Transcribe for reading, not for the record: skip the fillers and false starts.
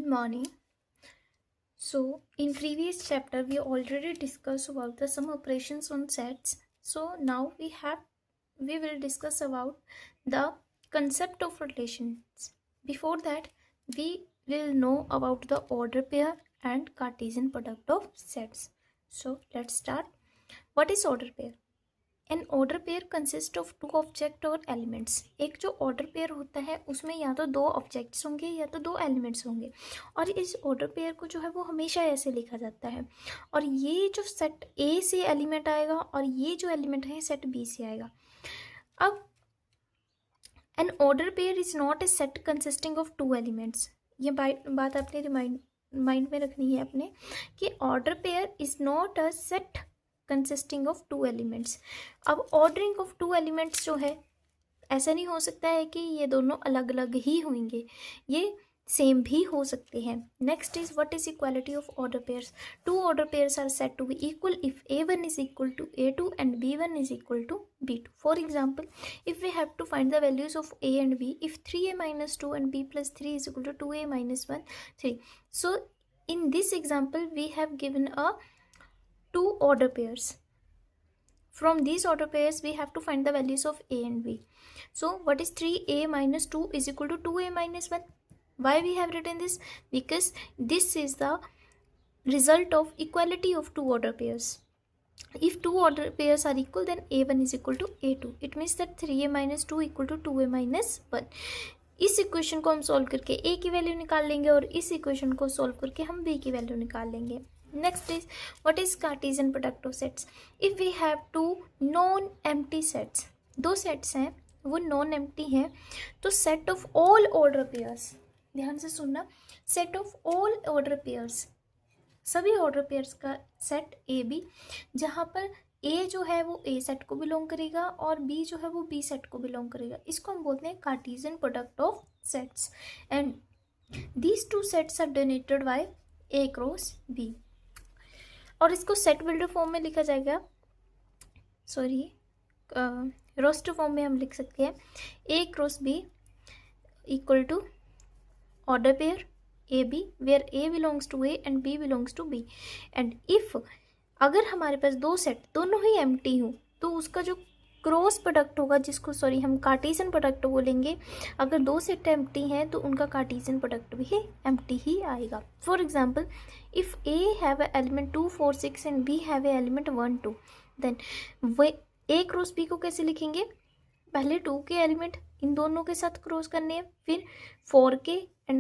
Good morning. So, in previous chapter, we already discussed about the some operations on sets. So now we will discuss about the concept of relations. Before that, we will know about the order pair and Cartesian product of sets. So let's start. What is order pair? An order pair consist of two object or elements. एक जो order pair होता है उसमें या तो दो objects होंगे या तो दो एलिमेंट्स होंगे, और इस ऑर्डर पेयर को जो है वो हमेशा ऐसे लिखा जाता है. और ये जो सेट ए से एलिमेंट आएगा और ये जो एलिमेंट है सेट बी से आएगा. अब an order pair is not a set consisting of two elements. ये बात आपने माइंड में रखनी है अपने, कि order pair is not a set consisting of two elements. अब ऑर्डरिंग ऑफ टू एलिमेंट्स जो है, ऐसा नहीं हो सकता है कि ये दोनों अलग अलग ही होंगे, ये सेम भी हो सकते हैं. Next is what is equality of order pairs. Two order pairs are said to be equal if A1 is equal to A2 and B1 is equal to B2. For example, if we have to find the values of A and B, if 3A minus 2 and B plus 3 is equal to 2A minus 1, 3. So in this example we have given a two order pairs. From these order pairs we have to find the values of A and B. So what is 3A minus 2 is equal to 2A minus 1? Why we have written this? Because this is the result of equality of two order pairs. If two order pairs are equal, then A1 is equal to A2. It means that 3A minus 2 equal to 2A minus 1. इस equation को हम solve करके A की value निकाल लेंगे और इस equation को सॉल्व करके हम B की वैल्यू निकाल लेंगे. Next is what is Cartesian product of sets. If we have two non-empty sets, दो सेट्स हैं वो नॉन एम्प्टी हैं, तो set of all order pairs, ध्यान से सुनना, set of all order pairs, सभी ऑर्डर पेयर्स का सेट ए बी, जहाँ पर ए जो है वो ए सेट को बिलोंग करेगा और बी जो है वो बी सेट को बिलोंग करेगा, इसको हम बोलते हैं Cartesian product of sets. And these two sets are denoted by A cross B. और इसको सेट बिल्डर फॉर्म में लिखा जाएगा, रोस्टर फॉर्म में हम लिख सकते हैं A cross B equal to ordered pair A B where A belongs to A and B belongs to B. And if अगर हमारे पास दो सेट दोनों ही एम्प्टी हो तो उसका जो क्रॉस प्रोडक्ट होगा, जिसको हम कार्टेशियन प्रोडक्ट बोलेंगे, अगर दो सेट एम्प्टी हैं तो उनका कार्टेशियन प्रोडक्ट भी एम्प्टी ही आएगा. For example, if A have a element 2 4 6 and B have a element 1 2, then we A cross B को कैसे लिखेंगे? पहले 2 के एलिमेंट इन दोनों के साथ क्रॉस करने हैं, फिर 4 के एंड